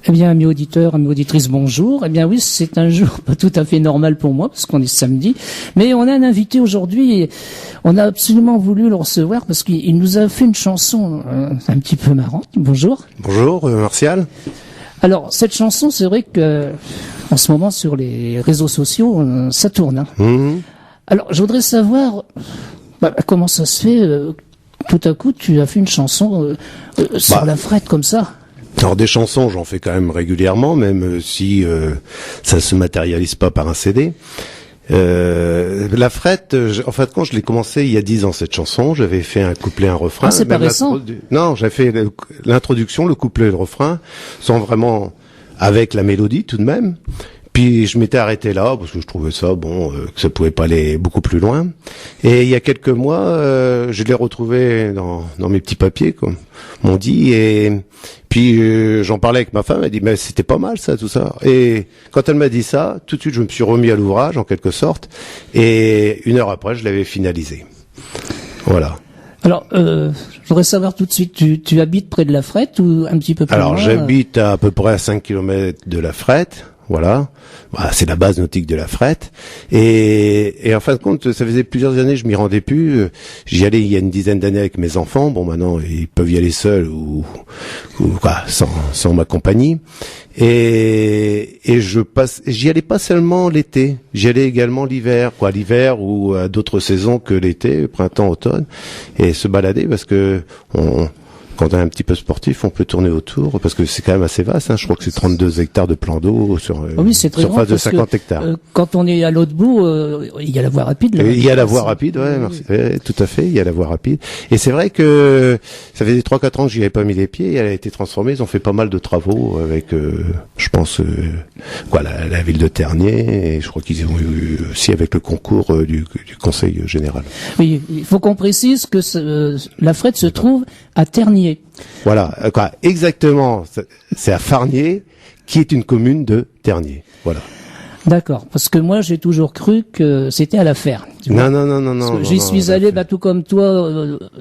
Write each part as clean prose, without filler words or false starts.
Eh bien, amis auditeurs, amis auditrices, bonjour. Eh bien oui, c'est un jour pas tout à fait normal pour moi, parce qu'on est samedi. Mais on a un invité aujourd'hui, et on a absolument voulu le recevoir, parce qu'il nous a fait une chanson un petit peu marrante. Bonjour. Bonjour, Martial. Alors, cette chanson, c'est vrai que en ce moment, sur les réseaux sociaux, ça tourne. Hein. Mmh. Alors, je voudrais savoir comment ça se fait, tout à coup, tu as fait une chanson sur la frette comme ça. Alors des chansons, j'en fais quand même régulièrement, même si ça se matérialise pas par un CD. La frette, en fait, quand je l'ai commencé il y a 10 ans cette chanson, j'avais fait un couplet, un refrain. Ah, c'est pas récent. Non, j'avais fait l'introduction, le couplet et le refrain, sans vraiment avec la mélodie tout de même. Puis je m'étais arrêté là parce que je trouvais ça que ça pouvait pas aller beaucoup plus loin. Et il y a quelques mois, je l'ai retrouvé dans mes petits papiers, comme on dit. Et puis j'en parlais avec ma femme. Elle dit mais c'était pas mal ça, tout ça. Et quand elle m'a dit ça, tout de suite je me suis remis à l'ouvrage en quelque sorte. Et 1 heure après, je l'avais finalisé. Voilà. Alors, je voudrais savoir tout de suite, tu habites près de la frette ou un petit peu plus loin? Alors j'habite à peu près à 5 km de la frette. Voilà, c'est la base nautique de la frette. Et en fin de compte, ça faisait plusieurs années, je m'y rendais plus. J'y allais il y a une dizaine d'années avec mes enfants. Bon, maintenant ils peuvent y aller seuls ou sans ma compagnie. Et j'y allais pas seulement l'été, j'y allais également l'hiver, l'hiver ou à d'autres saisons que l'été, printemps, automne, et se balader parce que quand on est un petit peu sportif, on peut tourner autour, parce que c'est quand même assez vaste, hein. Je crois que c'est 32 hectares de plan d'eau sur surface de 50 hectares. Quand on est à l'autre bout, il y a la voie rapide. Là. Il y a la voie rapide, ouais, merci. Tout à fait, il y a la voie rapide. Et c'est vrai que ça faisait 3-4 ans que j'y avais pas mis les pieds, et elle a été transformée, ils ont fait pas mal de travaux avec, je pense, la ville de Tergnier, et je crois qu'ils ont eu aussi avec le concours du Conseil général. Oui, il faut qu'on précise que la frette se trouve à Tergnier. Voilà, exactement. C'est à Farnier, qui est une commune de Tergnier. Voilà. D'accord, parce que moi j'ai toujours cru que c'était à la Fère. Non. J'y suis allé, tout comme toi,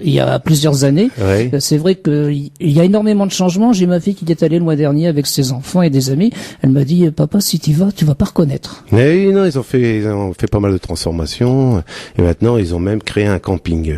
il y a plusieurs années. Oui. C'est vrai qu'il y a énormément de changements. J'ai ma fille qui est allée le mois dernier avec ses enfants et des amis. Elle m'a dit, papa, si tu vas pas reconnaître. Mais non, ils ont fait pas mal de transformations. Et maintenant, ils ont même créé un camping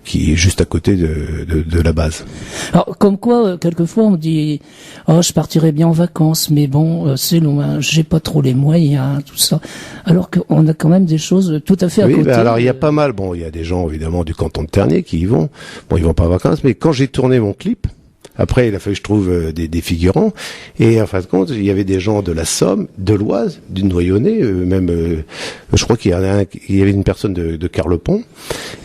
qui est juste à côté de la base. Alors, comme quoi, quelquefois, on me dit, je partirais bien en vacances, mais bon, c'est loin, j'ai pas trop les moyens, tout ça. Alors qu'on a quand même des choses tout à fait à côté. Alors il y a pas mal, il y a des gens évidemment du canton de Tergnier qui y vont. Bon, ils vont pas en vacances, mais quand j'ai tourné mon clip, après il a fallu que je trouve des figurants, et en fin de compte, il y avait des gens de la Somme, de l'Oise, du Noyonnais, je crois qu'il y avait une personne de Carlepont,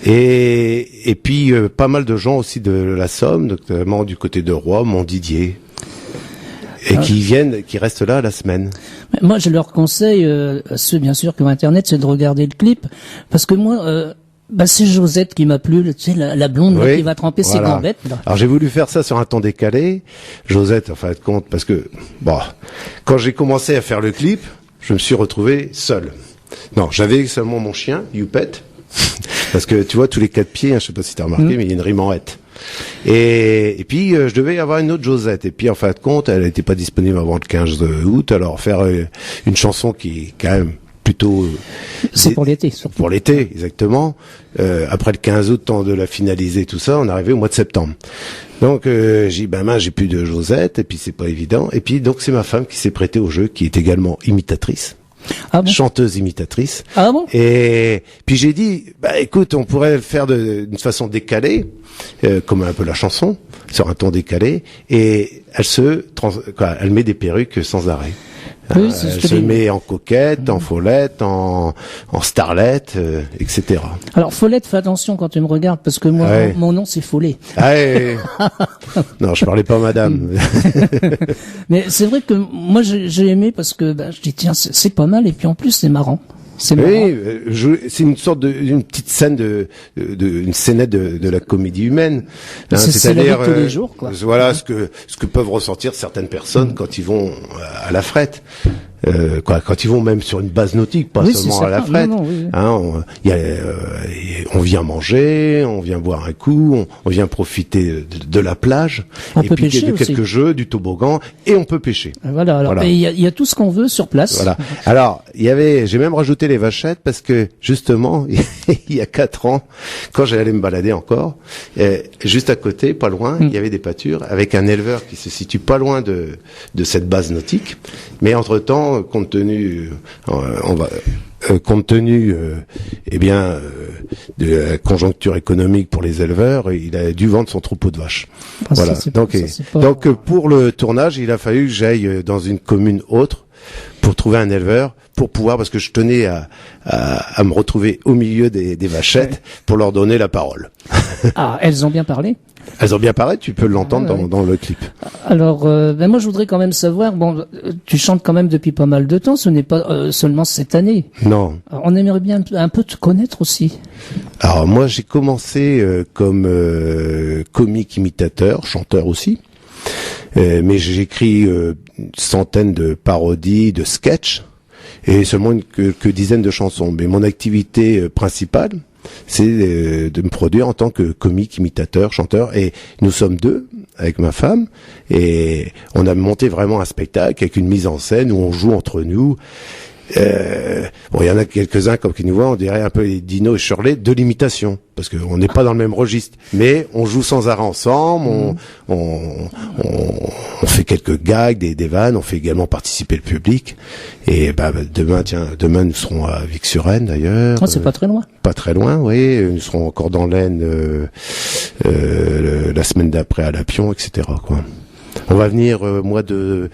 et puis pas mal de gens aussi de la Somme, notamment du côté de Roy, Montdidier. Et qui restent là la semaine. Moi, je leur conseille, ceux bien sûr qui ont Internet, c'est de regarder le clip, parce que moi, c'est Josette qui m'a plu, tu sais, la blonde qui va tremper ses gambettes. Là. Alors j'ai voulu faire ça sur un temps décalé. Josette, en fin de compte, parce que quand j'ai commencé à faire le clip, je me suis retrouvé seul. Non, j'avais seulement mon chien, Youpet, parce que tu vois tous les 4 pieds, je sais pas si t'as remarqué, mais il y a une rime en hête. Et puis je devais avoir une autre Josette, et puis en fin de compte elle n'était pas disponible avant le 15 août, alors faire une chanson qui est quand même plutôt c'est pour l'été surtout. Pour l'été exactement, après le 15 août, temps de la finaliser, tout ça, on est arrivé au mois de septembre. Donc j'ai dit j'ai plus de Josette, et puis c'est pas évident, et puis donc c'est ma femme qui s'est prêtée au jeu, qui est également imitatrice. Ah bon? Chanteuse imitatrice. Ah bon? Et puis j'ai dit, écoute, on pourrait le faire d'une façon décalée, comme un peu la chanson, sur un ton décalé, et elle met des perruques sans arrêt. Oui, elle se met en coquette, en follette, en starlette, etc. Alors Follette, fais attention quand tu me regardes, parce que moi, mon nom c'est Follet. Non, je parlais pas madame. Mais c'est vrai que moi j'ai aimé parce que je dis tiens, c'est pas mal, et puis en plus c'est marrant. C'est marrant. Oui, c'est une sorte une petite scène une scénette de la comédie humaine. C'est-à-dire tous les jours, quoi. Voilà ce que peuvent ressentir certaines personnes quand ils vont à la frette. Quand ils vont même sur une base nautique, pas Oui, seulement c'est à la certain. frette. Non, oui, oui. Hein, on vient manger, on vient boire un coup, on vient profiter de la plage, On et peut puis pêcher de aussi. quelques jeux, du toboggan, et on peut pêcher. Voilà. Alors, Voilà. et il y a tout ce qu'on veut sur place. Voilà. Alors, j'ai même rajouté les vachettes parce que justement, il y a 4 ans, quand j'allais me balader encore, juste à côté, pas loin, il y avait des pâtures avec un éleveur qui se situe pas loin de cette base nautique. Mais entre-temps, compte tenu de la conjoncture économique pour les éleveurs, il a dû vendre son troupeau de vaches. Ah, Voilà. ça, c'est Donc pour le tournage, il a fallu que j'aille dans une commune autre pour trouver un éleveur, pour pouvoir, parce que je tenais à me retrouver au milieu des vachettes pour leur donner la parole. Ah, elles ont bien parlé. Elles ont bien parlé, tu peux l'entendre ouais. dans le clip. Alors, moi, je voudrais quand même savoir. Bon, tu chantes quand même depuis pas mal de temps. Ce n'est pas seulement cette année. Non. Alors, on aimerait bien un peu te connaître aussi. Alors moi, j'ai commencé comme comique imitateur, chanteur aussi. Mais j'écris une centaine de parodies, de sketchs, et seulement quelques dizaines de chansons. Mais mon activité principale, c'est de me produire en tant que comique, imitateur, chanteur. Et nous sommes 2 avec ma femme, et on a monté vraiment un spectacle avec une mise en scène où on joue entre nous. Bon, il y en a quelques-uns comme qui nous voient, on dirait un peu les Dino et Shirley de l'imitation, parce qu'on n'est pas dans le même registre, mais on joue sans arrêt ensemble, on fait quelques gags, des vannes, on fait également participer le public. Et demain nous serons à Vic-sur-Aisne d'ailleurs. Oh, c'est pas très loin. Pas très loin, oui. Nous serons encore dans l'Aisne la semaine d'après à Lapion, etc. quoi. On va venir au mois de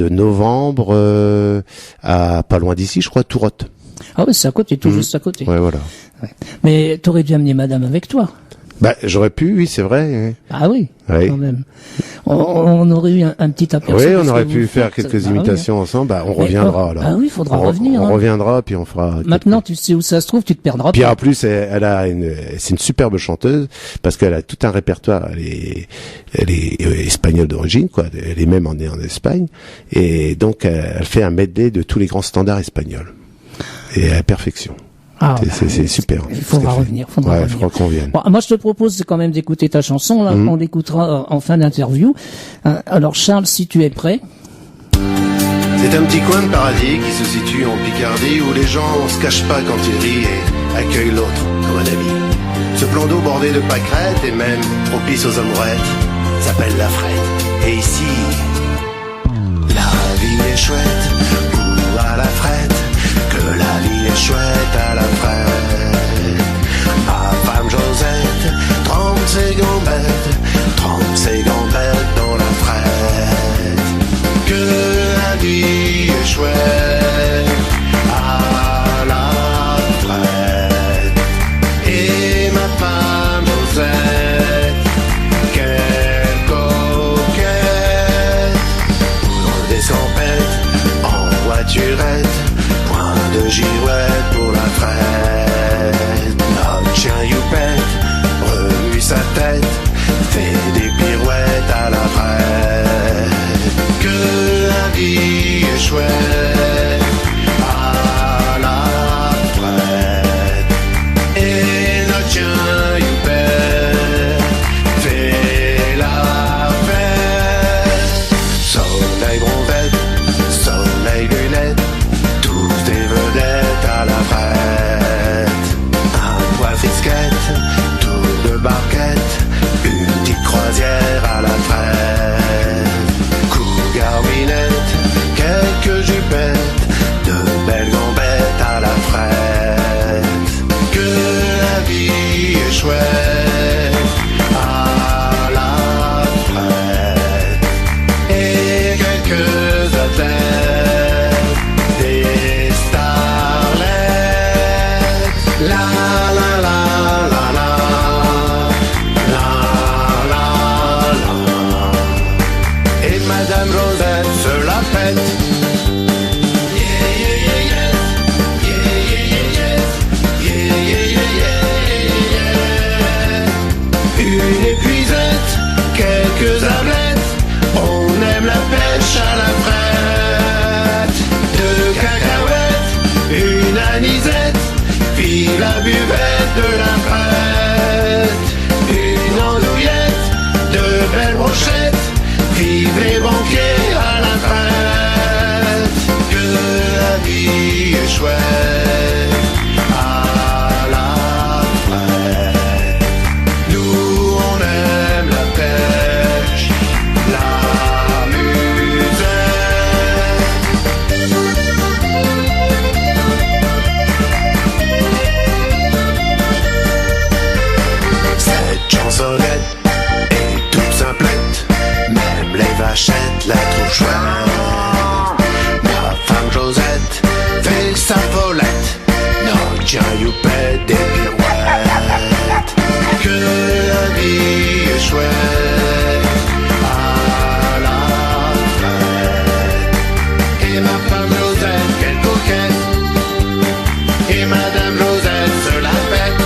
novembre à pas loin d'ici, je crois, Tourotte. Ah oui, c'est à côté, tout juste à côté. Ouais, voilà. Ouais. Mais t'aurais dû amener madame avec toi. Bah, j'aurais pu, oui, c'est vrai. Ah oui, Oui. quand même. On aurait eu un petit aperçu. Oui, de on ce aurait que pu vous faire faites. quelques Bah oui, imitations ensemble. Bah, on Mais, reviendra alors. Ah oui, il faudra revenir. On hein. reviendra, puis on fera. Maintenant, tu sais où ça se trouve, tu te perdras Puis pas. en plus, c'est une superbe chanteuse parce qu'elle a tout un répertoire. Elle est espagnole d'origine, quoi. Elle est même née en Espagne, et donc elle fait un medley de tous les grands standards espagnols et à la perfection. Ah, C'est super. Il faudra revenir. Ouais, il faudra qu'on vienne. Bon, moi, je te propose quand même d'écouter ta chanson. Là, on l'écoutera en fin d'interview. Alors, Charles, si tu es prêt. C'est un petit coin de paradis qui se situe en Picardie où les gens se cachent pas quand ils rient et accueillent l'autre comme un ami. Ce plan d'eau bordé de pâquerettes et même propice aux amourettes s'appelle la Frette. Et ici, la vie est chouette ou à la frette, que la vie est chouette à la frette. Ma femme Josette trempe ses gambettes dans la frette. Que la vie est chouette à la frette. Et ma femme Josette, quelle coquette, pour des scampette en voiturette, point de girouette pour la frette. Notre chien Youpette remue sa tête, fait des pirouettes à la frette. Que la vie est chouette à la frette. Et notre chien Youpette fait la fête. Soleil bronzette, soleil lunettes, tous des vedettes à la frette. Un poids frisquette, tour de barquette, une petite croisière à la frette. Garminette, quelques jupettes, de belles gambettes à la frette. Que la vie est chouette à la frette. Et quelques hôtels, des starlettes. La la la la la, la la la. Et Madame Rosette se la pète. Yeah, yeah, yeah, yeah. Yeah, yeah, yeah, yeah. Yeah, yeah, yeah, yeah, yeah. Une épuisette, quelques arlettes, on aime la pêche à la frette. de la fête. Une andouillette, de belles brochettes, vive les banquiers à la fête. Que la vie est chouette à la fête. Nous on aime la pêche, la chansonnette est toute simplette, même les vachettes la trouvent chouette. Ma femme Josette fait sa folette, notre chien Youpette des pirouettes. Que la vie est chouette à la fête. Et ma femme Josette, quelle coquette, et madame Josette se la pète.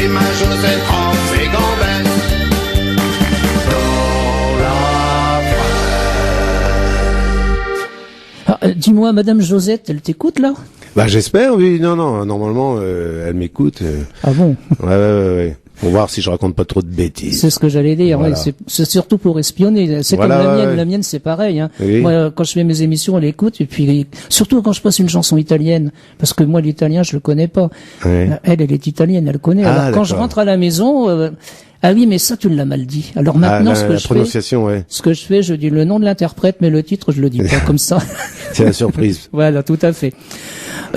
Et ma Josette en fait gambette dans la fête. Ah, dis-moi, Madame Josette, elle t'écoute là? Bah j'espère, oui. Non, normalement, elle m'écoute. Ah bon? Ouais. Pour voir si je raconte pas trop de bêtises. C'est ce que j'allais dire. Voilà. Ouais, c'est surtout pour espionner. C'est Voilà, comme la mienne. ouais. La mienne, c'est pareil. Hein. Oui. Moi, quand je fais mes émissions, elle écoute. Et puis, surtout quand je passe une chanson italienne, parce que moi, l'italien, je le connais pas. Ouais. Elle est italienne, elle connaît. Ah, Alors, quand je d'accord. rentre à la maison, ah oui, mais ça, tu l'as mal dit. Alors maintenant, la prononciation, ouais. ce que je fais, je dis le nom de l'interprète, mais le titre, je le dis pas comme ça. C'est la surprise. Voilà, tout à fait.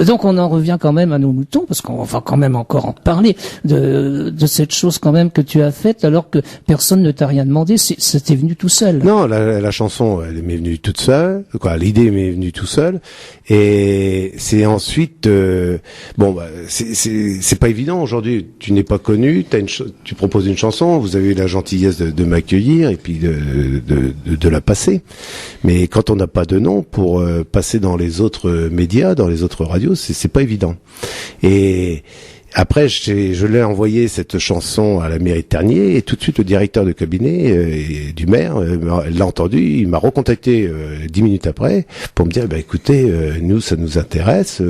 Donc on en revient quand même à nos moutons, parce qu'on va quand même encore en parler de cette chose quand même que tu as faite, alors que personne ne t'a rien demandé. C'était venu tout seul. Non, la chanson, elle m'est venue toute seule. Quoi, l'idée m'est venue tout seul. Et c'est ensuite, c'est pas évident aujourd'hui. Tu n'es pas connu, tu proposes une chanson, vous avez eu la gentillesse de m'accueillir et puis de la passer. Mais quand on n'a pas de nom pour passer dans les autres médias, dans les autres radios, c'est pas évident. Et après, je l'ai envoyé cette chanson à la mairie de Tergnier et tout de suite le directeur de cabinet du maire l'a entendu, il m'a recontacté 10 minutes après pour me dire écoutez, nous ça nous intéresse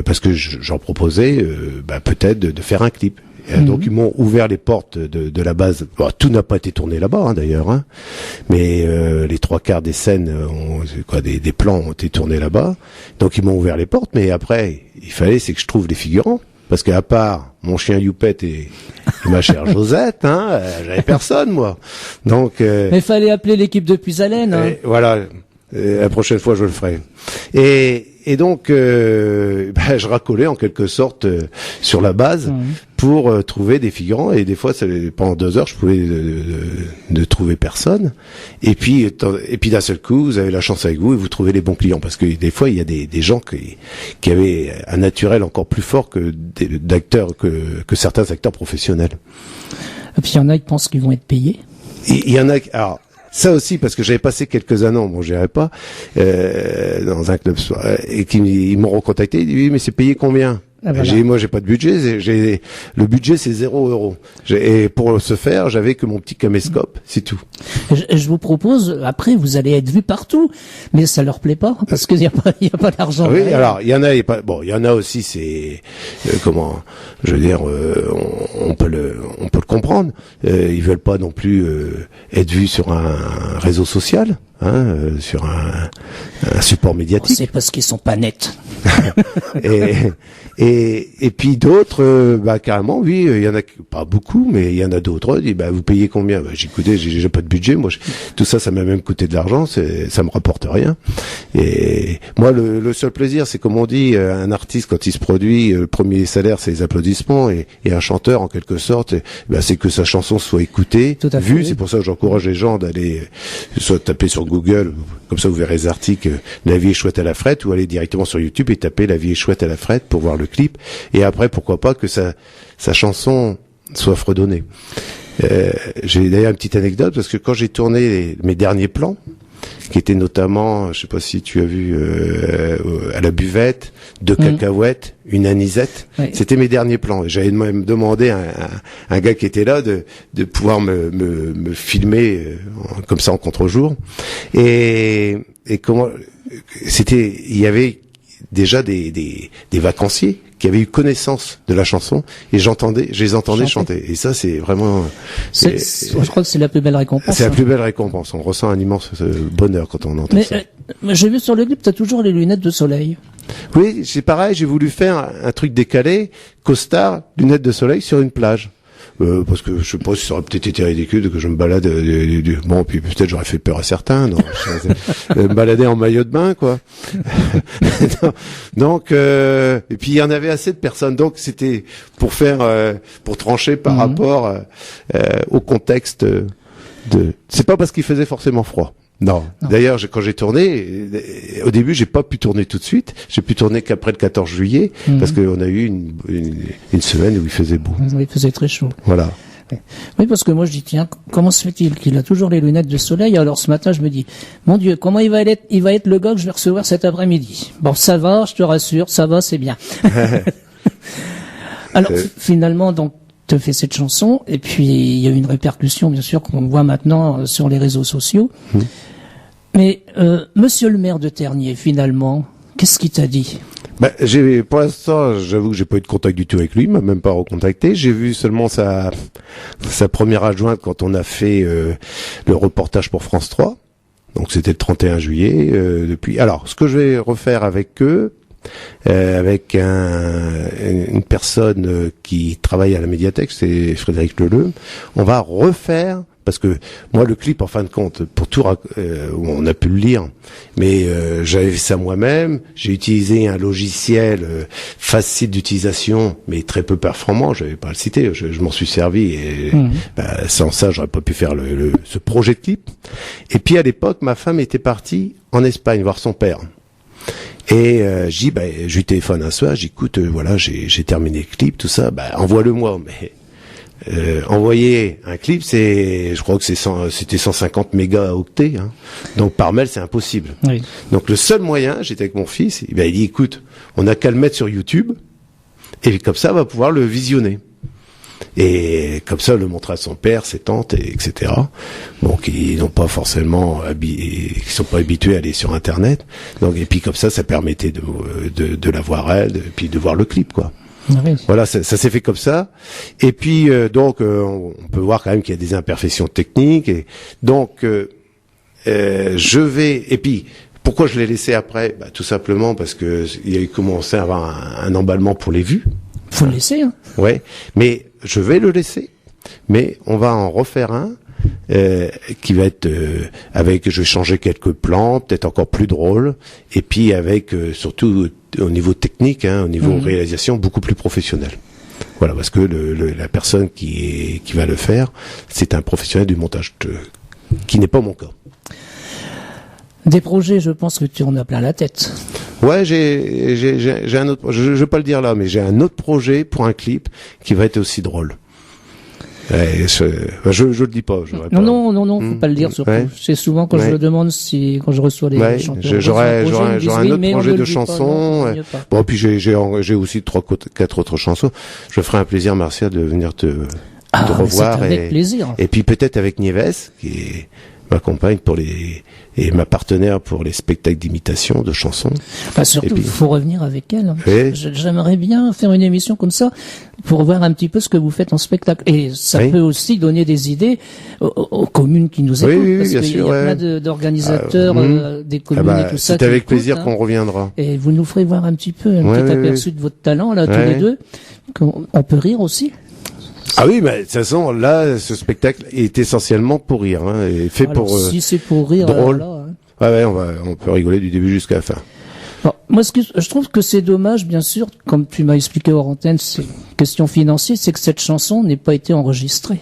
parce que j'en proposais peut-être de faire un clip. Donc ils m'ont ouvert les portes de la base. Bon, tout n'a pas été tourné là-bas d'ailleurs, mais les 3/4 des scènes, des plans ont été tournés là-bas. Donc ils m'ont ouvert les portes, mais après il fallait que je trouve les figurants, parce qu'à part mon chien Youpette et ma chère Josette, j'avais personne moi. Donc mais il fallait appeler l'équipe de Puisalène. Voilà. La prochaine fois, je le ferai. Et donc, je racolais en quelque sorte sur la base pour trouver des figurants. Et des fois, pendant 2 heures, je pouvais de trouver personne. Et puis d'un seul coup, vous avez la chance avec vous et vous trouvez les bons clients. Parce que des fois, il y a des gens qui avaient un naturel encore plus fort que certains acteurs professionnels. Et puis il y en a qui pensent qu'ils vont être payés. Il y en a. Alors, ça aussi, parce que j'avais passé quelques années, j'irais pas, dans un club, et ils m'ont recontacté, ils disent, oui, mais c'est payé combien? Voilà. J'ai dit, moi, j'ai pas de budget, le budget, c'est 0 €. Et pour ce faire, j'avais que mon petit caméscope, c'est tout. Je vous propose, après, vous allez être vu partout, mais ça leur plaît pas, parce qu'il y a pas d'argent. Oui, alors, il y en a, il y en a aussi, c'est, on peut le comprendre. Ils veulent pas non plus, être vus sur un réseau social. Sur un support médiatique. C'est parce qu'ils sont pas nets. et puis d'autres, carrément, oui, il y en a pas beaucoup, mais il y en a d'autres. Ils disent, vous payez combien? J'ai déjà pas de budget. Moi, tout ça m'a même coûté de l'argent. Ça me rapporte rien. Et moi, le seul plaisir, c'est comme on dit, un artiste quand il se produit, le premier salaire, c'est les applaudissements, et un chanteur, en quelque sorte, c'est que sa chanson soit écoutée, vue. Oui. C'est pour ça que j'encourage les gens d'aller soit taper sur Google, comme ça vous verrez les articles La vie est chouette à la frette, ou aller directement sur YouTube et taper La vie est chouette à la frette pour voir le clip. Et après, pourquoi pas que sa chanson soit fredonnée. J'ai d'ailleurs une petite anecdote, parce que quand j'ai tourné mes derniers plans, qui étaient notamment, je sais pas si tu as vu, à la buvette, 2 cacahuètes, une anisette. Oui. C'était mes derniers plans. J'avais même demandé à un gars qui était là de pouvoir me filmer comme ça en contre-jour. Et comment, il y avait déjà des vacanciers qui avaient eu connaissance de la chanson, et je les entendais chanter. Et ça, c'est vraiment... je crois que c'est la plus belle récompense. C'est la plus belle récompense. On ressent un immense bonheur quand on entend ça. J'ai vu sur le clip, t'as toujours les lunettes de soleil. Oui, c'est pareil, j'ai voulu faire un truc décalé, costard, lunettes de soleil sur une plage. Parce que je sais pas si ça aurait peut-être été ridicule que je me balade bon, puis peut-être j'aurais fait peur à certains, non, me balader en maillot de bain, quoi. Donc et puis il y en avait assez de personnes, donc c'était pour pour trancher par rapport au contexte c'est pas parce qu'il faisait forcément froid. Non. D'ailleurs, quand j'ai tourné, au début, j'ai pas pu tourner tout de suite. J'ai pu tourner qu'après le 14 juillet, parce qu'on a eu une semaine où il faisait beau. Oui, il faisait très chaud. Voilà. Oui, parce que moi, je dis, tiens, comment se fait-il qu'il a toujours les lunettes de soleil? Alors, ce matin, je me dis, mon Dieu, comment il va être le gars que je vais recevoir cet après-midi? Bon, ça va, je te rassure, ça va, c'est bien. Alors, finalement, donc, te fait cette chanson, et puis, il y a eu une répercussion, bien sûr, qu'on voit maintenant sur les réseaux sociaux. Mais Monsieur le maire de Tergnier, finalement, qu'est-ce qu'il t'a dit? Pour l'instant, j'avoue que j'ai pas eu de contact du tout avec lui, il m'a même pas recontacté. J'ai vu seulement sa première adjointe quand on a fait le reportage pour France 3. Donc c'était le 31 juillet. Depuis. Alors, ce que je vais refaire avec eux, avec une personne qui travaille à la médiathèque, c'est Frédéric Leleu, on va refaire. Parce que moi, le clip, en fin de compte, pour tout, on a pu le lire, mais j'avais fait ça moi-même. J'ai utilisé un logiciel facile d'utilisation, mais très peu performant. Je vais pas le citer. Je m'en suis servi et sans ça, j'aurais pas pu faire ce projet de clip. Et puis à l'époque, ma femme était partie en Espagne voir son père. Et je lui téléphone un soir. J'écoute, voilà, j'ai terminé le clip, tout ça. Envoie-le-moi, mais envoyer un clip, je crois que c'était 150 mégaoctets, hein. Donc par mail, c'est impossible. Oui. Donc le seul moyen, j'étais avec mon fils, il dit, écoute, on n'a qu'à le mettre sur YouTube, et comme ça, on va pouvoir le visionner. Et comme ça, le montrer à son père, ses tantes, etc. Bon, qui n'ont pas forcément qui sont pas habitués à aller sur Internet. Donc, et puis comme ça permettait de la voir elle, et puis de voir le clip, quoi. Oui. Voilà, ça s'est fait comme ça. Et puis on peut voir quand même qu'il y a des imperfections techniques. Et donc je vais. Et puis pourquoi je l'ai laissé après? Tout simplement parce que il y a eu commencé à avoir un emballement pour les vues. Faut le laisser. Hein. Ouais, mais je vais le laisser. Mais on va en refaire un. Qui va être je vais changer quelques plans, peut-être encore plus drôle, et puis avec surtout au niveau technique, au niveau réalisation, beaucoup plus professionnel. Voilà, parce que la personne qui va le faire, c'est un professionnel du montage, qui n'est pas mon cas. Des projets, je pense que tu en as plein la tête. Ouais, j'ai un autre. Je vais pas le dire là, mais j'ai un autre projet pour un clip qui va être aussi drôle. Je le dis pas. Non, faut pas le dire surtout. Ouais. C'est souvent quand je le demande quand je reçois les chanteurs. J'aurai un autre projet de chanson. Bon, puis j'ai aussi 3-4 autres chansons. Je ferai un plaisir, Marcia, de venir te revoir. Avec plaisir. Et puis peut-être avec Nieves, qui est ma compagne et ma partenaire pour les spectacles d'imitation de chansons. Surtout, il faut revenir avec elle. Oui. J'aimerais bien faire une émission comme ça pour voir un petit peu ce que vous faites en spectacle. Et ça peut aussi donner des idées aux communes qui nous écoutent. Oui, parce bien qu'il sûr, y a plein d'organisateurs des communes et tout ça. C'est avec plaisir qu'on reviendra. Et vous nous ferez voir un petit peu un petit aperçu de votre talent, là, tous les deux. On peut rire aussi. Ah oui, mais de toute façon, là, ce spectacle est essentiellement pour rire, et fait si c'est pour rire, drôle. Là, on peut rigoler du début jusqu'à la fin. Bon, moi, je trouve que c'est dommage, bien sûr, comme tu m'as expliqué hors antenne, c'est une question financière, c'est que cette chanson n'ait pas été enregistrée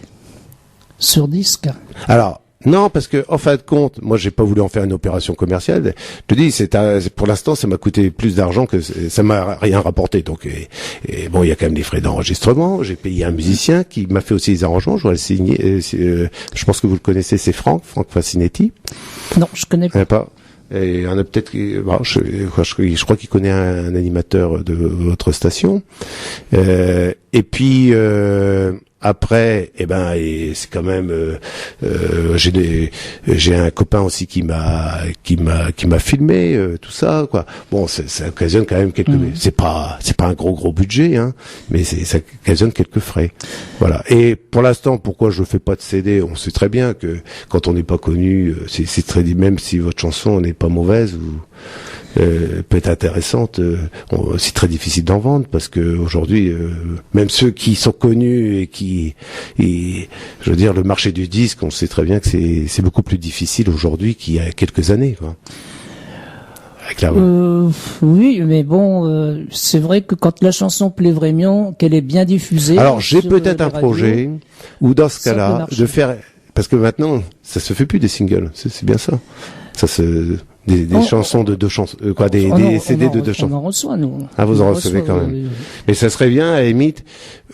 sur disque. Alors, non, parce que en fin de compte, moi j'ai pas voulu en faire une opération commerciale. Je te dis, pour l'instant, ça m'a coûté plus d'argent que ça m'a rien rapporté. Donc, et bon, il y a quand même des frais d'enregistrement. J'ai payé un musicien qui m'a fait aussi les arrangements. Je dois le signer. Je pense que vous le connaissez, c'est Franck Facinetti. Non, je connais pas. Et il y en a peut-être je crois qu'il connaît un animateur de votre station. Et puis Après, et c'est quand même, j'ai un copain aussi qui m'a filmé tout ça, quoi. Bon, ça occasionne quand même quelques, c'est pas un gros budget, hein, mais ça occasionne quelques frais. Voilà. Et pour l'instant, pourquoi je fais pas de CD? On sait très bien que quand on n'est pas connu, c'est très, même si votre chanson n'est pas mauvaise ou peut être intéressante, c'est très difficile d'en vendre parce que aujourd'hui, même ceux qui sont connus je veux dire, le marché du disque, on sait très bien que c'est beaucoup plus difficile aujourd'hui qu'il y a quelques années, quoi. Oui, mais bon, c'est vrai que quand la chanson plaît vraiment, qu'elle est bien diffusée. Alors j'ai peut-être un projet où dans ce cas-là, de faire, parce que maintenant, ça se fait plus des singles, c'est bien ça. Des chansons de deux chansons, des CD de deux chansons. On en reçoit, nous. Ah, vous en recevez quand même. Mais ça serait bien, à la limite,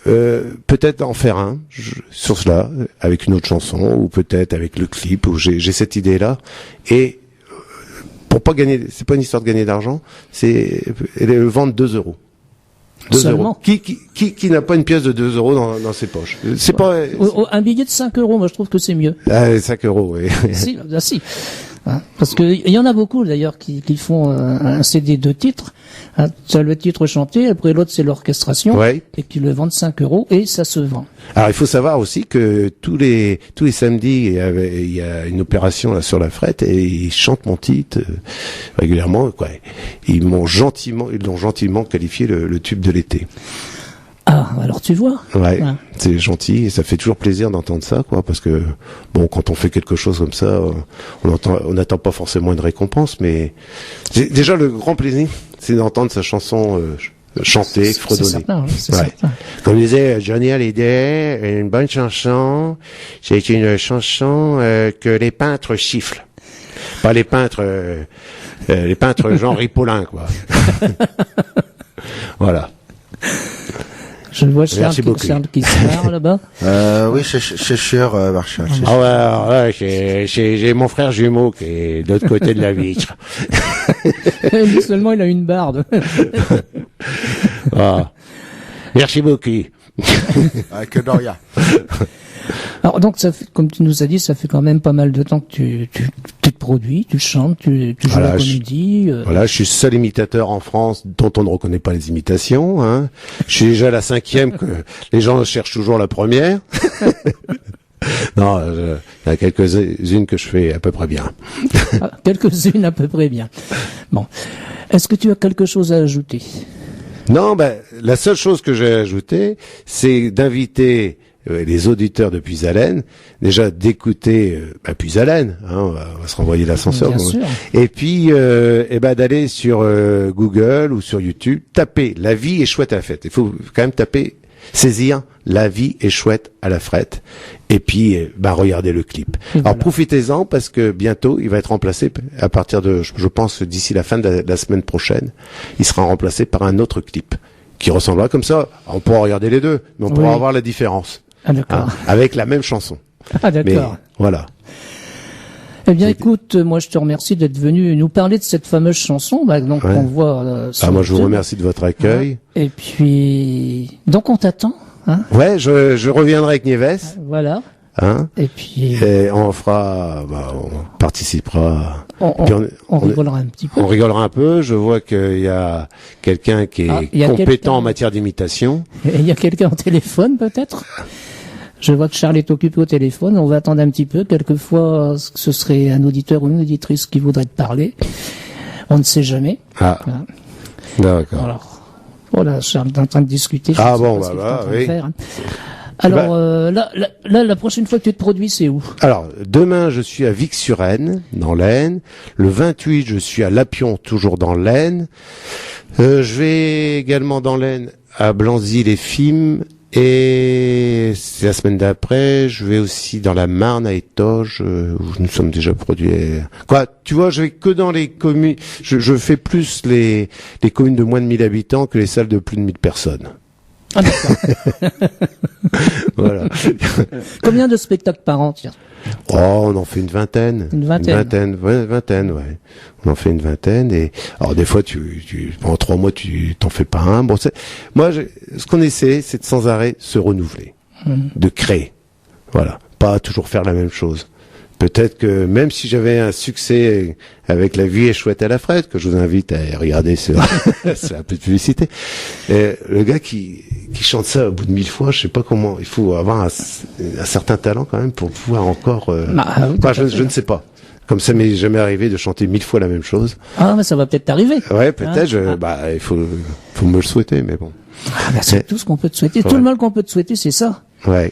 peut-être en faire un, sur cela, avec une autre chanson, ou peut-être avec le clip, où j'ai cette idée-là. Et, pour pas gagner, c'est pas une histoire de gagner d'argent, c'est le vendre 2 euros. 2 euros. Qui n'a pas une pièce de 2 euros dans ses poches? C'est pas, un billet de 5 euros, moi je trouve que c'est mieux. 5 euros, oui. Si. Parce que il y en a beaucoup d'ailleurs qui font un CD de titres. Tu as le titre chanté, après l'autre c'est l'orchestration, et qui le vendent 5 euros et ça se vend. Alors il faut savoir aussi que tous les samedis il y a une opération là sur la Frette et ils chantent mon titre régulièrement, quoi. Ils l'ont gentiment qualifié le tube de l'été. Ah, alors tu vois. Ouais, c'est gentil et ça fait toujours plaisir d'entendre ça, quoi, parce que bon, quand on fait quelque chose comme ça, on n'attend pas forcément une récompense, mais déjà le grand plaisir, c'est d'entendre sa chanson chantée, fredonnée. C'est certain. Comme disait Johnny Hallyday, une bonne chanson, c'est une chanson que les peintres sifflent, pas les peintres Jean Ripollin, quoi. Voilà. Je vois Charles qui se marre là-bas. Oui, chez Marshall. Ah ouais, j'ai mon frère jumeau qui est de l'autre côté de la vitre. Lui seulement, il a une barbe. Ah. Merci beaucoup. Que Doria. Alors donc ça fait, comme tu nous as dit, ça fait quand même pas mal de temps que tu te produis, tu chantes, tu joues la comédie. Voilà, je suis le seul imitateur en France dont on ne reconnaît pas les imitations. Hein. Je suis déjà la 5e, que les gens cherchent toujours la première. Non, il y a quelques-unes que je fais à peu près bien. Quelques-unes à peu près bien. Bon, est-ce que tu as quelque chose à ajouter? Non, la seule chose que j'ai ajoutée, c'est d'inviter les auditeurs de Puisalène, déjà d'écouter Puisalène, hein, on va se renvoyer l'ascenseur. Bien sûr. Et puis d'aller sur Google ou sur YouTube, taper La vie est chouette à la fête. Il faut quand même saisir La vie est chouette à la Frette. Et puis regardez le clip. Voilà. Alors profitez-en parce que bientôt il va être remplacé à partir de, je pense d'ici la fin de la semaine prochaine, il sera remplacé par un autre clip qui ressemblera comme ça. On pourra regarder les deux, mais on pourra voir la différence. Ah d'accord. Avec la même chanson. Ah d'accord. Mais, voilà. Eh bien, écoute, moi je te remercie d'être venu nous parler de cette fameuse chanson. Donc on voit. Moi je vous remercie de votre accueil. Et puis, donc on t'attend. Hein, ouais, je reviendrai avec Nieves. Voilà. Hein, et puis on fera, on participera. On rigolera un petit peu. On rigolera un peu. Je vois qu'il y a quelqu'un qui est compétent en matière d'imitation. Il y a quelqu'un au téléphone peut-être. Je vois que Charles est occupé au téléphone. On va attendre un petit peu. Quelquefois, ce serait un auditeur ou une auditrice qui voudrait te parler. On ne sait jamais. Ah. Voilà. D'accord. Alors, voilà, Charles est en train de discuter. Ah bon, oui. Alors, la prochaine fois que tu te produis, c'est où? Alors, demain, je suis à Vic-sur-Aisne, dans l'Aisne. Le 28, je suis à Lapion, toujours dans l'Aisne. Je vais également dans l'Aisne, à Blanzy-les-Fimes. Et c'est la semaine d'après, je vais aussi dans la Marne à Étoges, où nous sommes déjà produits. Tu vois, je vais que dans les communes. Je fais plus les communes de moins de 1000 habitants que les salles de plus de 1000 personnes. Ah d'accord. Voilà. Combien de spectacles par an, tiens? On en fait une vingtaine. Une vingtaine, ouais. On en fait une vingtaine et alors des fois pendant 3 mois tu t'en fais pas un. Bon, moi ce qu'on essaie, c'est de sans arrêt se renouveler. de créer. Voilà, pas toujours faire la même chose. Peut-être que même si j'avais un succès avec La vie est chouette à la frette, que je vous invite à regarder sur c'est un peu de publicité, le gars qui chante ça au bout de 1000 fois, je sais pas comment, il faut avoir un certain talent quand même pour pouvoir encore... je ne sais pas. Comme ça m'est jamais arrivé de chanter 1000 fois la même chose. Ah, mais ça va peut-être t'arriver. Ouais, peut-être. Il faut me le souhaiter, mais bon. C'est tout ce qu'on peut te souhaiter. Ouais. Tout le mal qu'on peut te souhaiter, c'est ça. Ouais.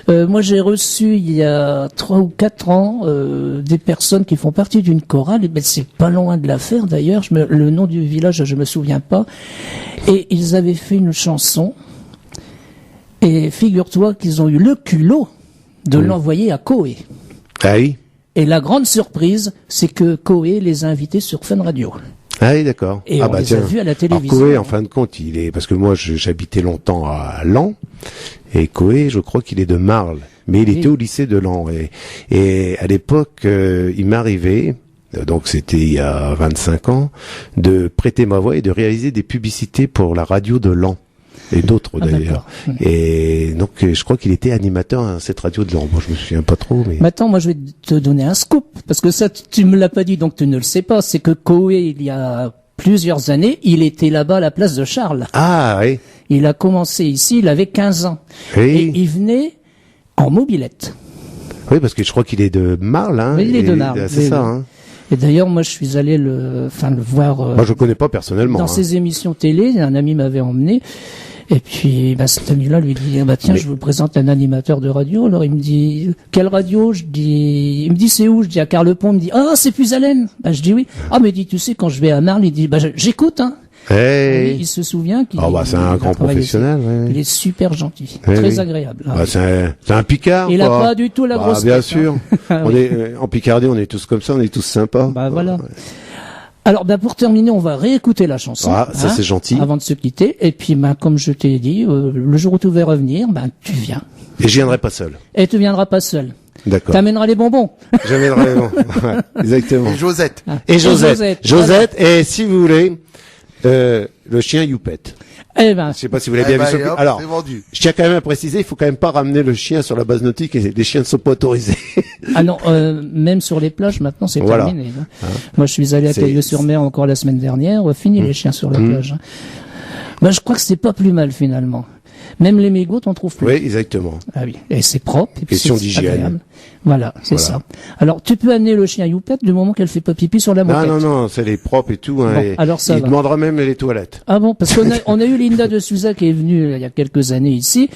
Moi, j'ai reçu il y a 3 ou 4 ans des personnes qui font partie d'une chorale. Et ben, c'est pas loin de la faire d'ailleurs. Le nom du village, je me souviens pas. Et ils avaient fait une chanson. Et figure-toi qu'ils ont eu le culot de l'envoyer à Koé. Ah oui. Et la grande surprise, c'est que Koé les a invités sur Fun Radio. Ah oui, d'accord. Et on les a vus à la télévision. Alors, Koé, en fin de compte, parce que moi, j'habitais longtemps à Laon, et Koé, je crois qu'il est de Marle, mais il était au lycée de Laon. Et à l'époque, il m'arrivait, donc c'était il y a 25 ans, de prêter ma voix et de réaliser des publicités pour la radio de Laon. Et d'autres d'ailleurs. Et donc je crois qu'il était animateur à cette radio de Laon. Bon, je me souviens pas trop, mais. Maintenant, moi, je vais te donner un scoop parce que ça, tu me l'as pas dit, donc tu ne le sais pas. C'est que Koé, il y a plusieurs années, il était là-bas à la place de Charles. Ah oui. Il a commencé ici, il avait 15 ans. Oui. Et il venait en mobilette. Oui, parce que je crois qu'il est de Marle, hein. Oui, il est de Marle. C'est ça, hein. Et d'ailleurs, moi, je suis allé le voir. Moi, je connais pas personnellement. Dans ses émissions télé, un ami m'avait emmené. Et puis, cet ami-là lui dit, tiens, je vous présente un animateur de radio. Alors, il me dit, quelle radio? Il me dit, c'est où? Je dis, à Carlepont. Il me dit, c'est Puisalène. Je dis oui. Mais il dit, tu sais, quand je vais à Marle, il dit, j'écoute, hein. Hey. Il se souvient qu'il c'est un grand professionnel. Ouais. Il est super gentil, très agréable. C'est un Picard. Il a pas du tout la grosse tête. Bien sûr. On est en Picardie, on est tous comme ça, on est tous sympas. Voilà. Ouais. Alors, pour terminer, on va réécouter la chanson. Ça c'est gentil. Avant de se quitter. Et puis, comme je t'ai dit, le jour où tu veux revenir, tu viens. Et je viendrai pas seul. Et tu viendras pas seul. D'accord. T'amèneras les bonbons. J'amènerai les bonbons. Ouais, exactement. Et Josette. Et Josette. Et si vous voulez, le chien Youpette. Je sais pas si vous l'avez bien vu. Alors, je tiens quand même à préciser, il faut quand même pas ramener le chien sur la base nautique et les chiens ne sont pas autorisés. Ah non, même sur les plages, maintenant, c'est terminé. Moi, je suis allé à Cailleux-sur-Mer encore la semaine dernière, fini les chiens sur la plage. Je crois que c'est pas plus mal, finalement. Même les mégots, t'en trouves plus. Oui, exactement. Ah oui. Et c'est propre. Et puis question d'hygiène. Voilà, c'est ça. Alors, tu peux amener le chien Youpette du moment qu'elle fait pas pipi sur la moquette. Non, c'est les propres et tout, hein. Bon, alors ça il demandera même les toilettes. Ah bon, parce qu'on a eu Linda de Souza qui est venue il y a quelques années ici.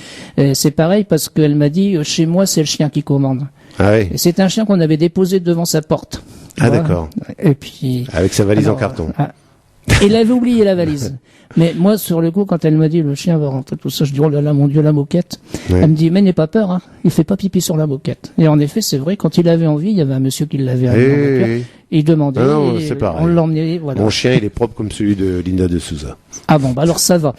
C'est pareil parce qu'elle m'a dit, chez moi, c'est le chien qui commande. Ah oui. Et c'est un chien qu'on avait déposé devant sa porte. Ah d'accord. Et puis. Avec sa valise en carton. Il avait oublié la valise. Mais moi, sur le coup, quand elle m'a dit le chien va rentrer, tout ça, je dis, oh là là, mon Dieu, la moquette. Ouais. Elle me dit, mais n'aie pas peur, hein. Il fait pas pipi sur la moquette. Et en effet, c'est vrai, quand il avait envie, il y avait un monsieur qui l'avait amené. Il demandait. Non, c'est pareil. On l'emmenait, voilà. Mon chien, il est propre comme celui de Linda de Souza. Ah bon, alors ça va.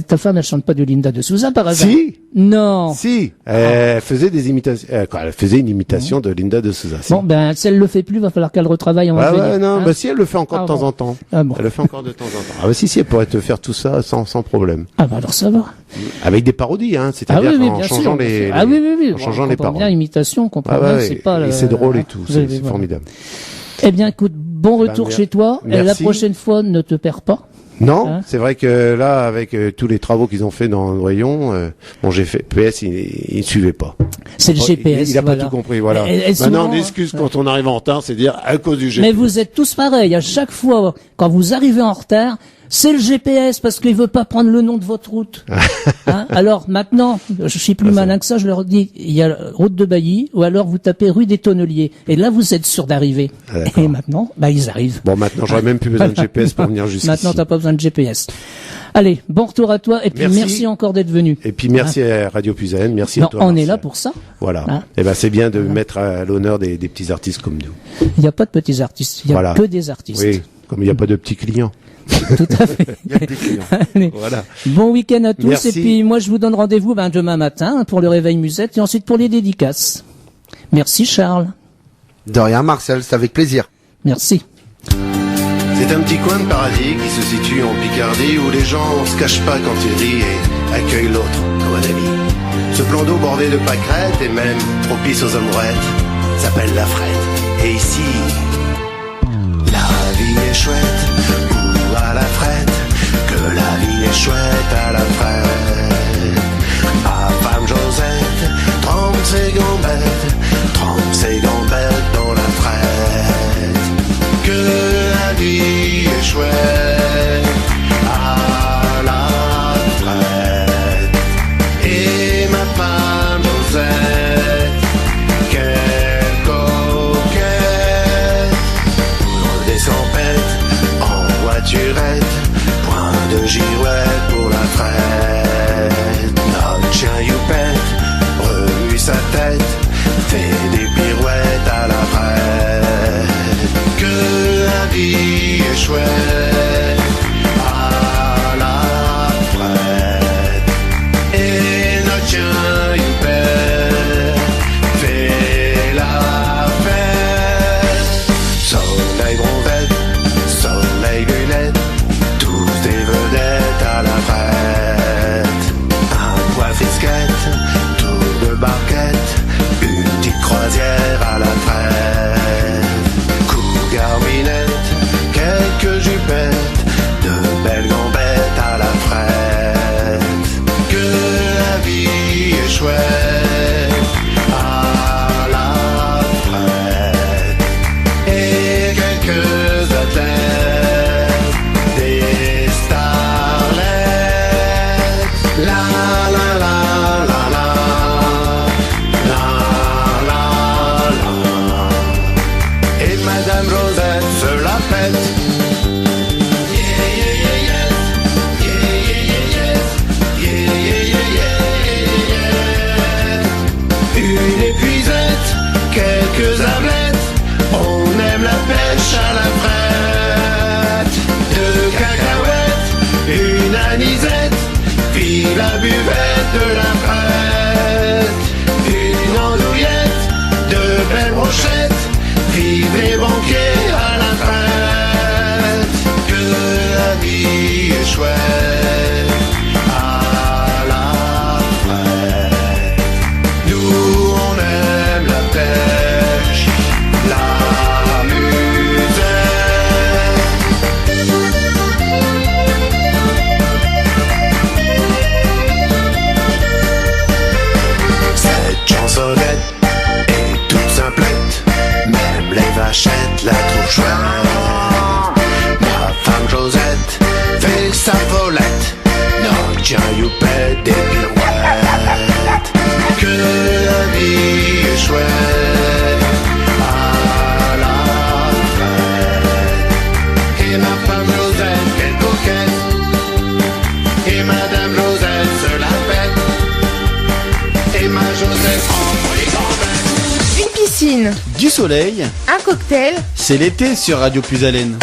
Ta femme, elle chante pas de Linda de Souza par hasard? Si. Non. Si. Elle faisait des imitations. Elle faisait une imitation de Linda de Souza. Si. Bon, si elle le fait plus, va falloir qu'elle retravaille en non, si elle le fait encore de temps en temps. Ah bon. Elle le fait encore de temps en temps. Si, elle pourrait te faire tout ça sans problème. Ah alors ça va. Avec des parodies, hein. C'est-à-dire en changeant les en changeant les paroles. Bien imitation, comprend bien, c'est pas. C'est drôle et tout. C'est formidable. Eh bien, écoute, bon retour chez toi. Merci. La prochaine fois, ne te perds pas. Non, c'est vrai que là, avec tous les travaux qu'ils ont fait dans Noyon, mon GPS, il suivait pas. C'est le GPS. Il a pas tout compris, voilà. Maintenant, on excuse quand on arrive en retard, c'est dire à cause du GPS. Mais vous êtes tous pareils. À chaque fois, quand vous arrivez en retard, c'est le GPS parce qu'il veut pas prendre le nom de votre route. Alors maintenant, je suis plus malin que ça, je leur dis, il y a route de Bailly, ou alors vous tapez rue des Tonneliers. Et là, vous êtes sûr d'arriver. Et maintenant, ils arrivent. Bon, maintenant, j'aurais même plus besoin de GPS pour venir jusqu'ici. Maintenant, t'as pas besoin de GPS. Allez, bon retour à toi, et puis merci encore d'être venu. Et puis merci à Radio Puisalène, merci à toi. On est là pour ça. Voilà. Et c'est bien de mettre à l'honneur des petits artistes comme nous. Il n'y a pas de petits artistes, il y a que des artistes. Oui, comme il n'y a pas de petits clients. Tout à fait. Il y a des clients. Allez. Voilà. Bon week-end à tous. Merci. Et puis moi je vous donne rendez-vous demain matin pour le réveil musette et ensuite pour les dédicaces. Merci Charles. De rien Marcel, c'est avec plaisir. Merci. C'est un petit coin de paradis qui se situe en Picardie, où les gens se cachent pas quand ils rient et accueillent l'autre comme un ami. Ce plan d'eau bordé de pâquerettes et même propice aux amourettes s'appelle la Frette. Et ici, la vie est chouette, ou à la Frette, que la vie est chouette à la Frette. Ma femme Josette trempe ses gambettes dans la Frette. Que la vie est chouette à la Frette. Et ma femme Josette, quelle coquette, pour des sampettes en voiturette, point de girouette pour la Frette. Notre chien Youpette remue sa tête, fait des pirouettes à la Frette. Que la vie est chouette à la Frette. Et notre chien Youpette fait la fête. Soleil bronzette, soleil lunettes, tous des vedettes à la Frette. Un poids frisquette, tour de barquette, une petite croisière à la Frette. Garminette, quelques jupettes, de belles gambettes à la Frette. Que la vie est chouette à la Frette. Et quelques athlètes, des starlettes. La la la la la, la la la. Et Madame Josette se la pète. Yeah, yeah, yeah, yeah. Yeah, yeah, yeah, yeah. Yeah, yeah, yeah, yeah, yeah. Une épuisette, quelques ablettes, on aime la pêche à la Frette. Deux cacahuètes, une anisette, puis la buvette de la Frette. Une andouillette, de belles brochettes, vive les banquiers à la Frette. Que la vie est chouette à la Frette. Nous on aime la pêche, la musette. Cette chansonnette est toute simplette, même les vachettes la trouvent chouette. Ma femme Josette fait sa volette, notre chien Youpette des pirouettes. Que la vie est chouette à la Frette. Et ma femme Josette, quelle coquette, et Madame Josette se la pète. Et ma Josette entre les gambettes. Une piscine, Du soleil, un cocktail. c'est l'été sur Radio Puisalène.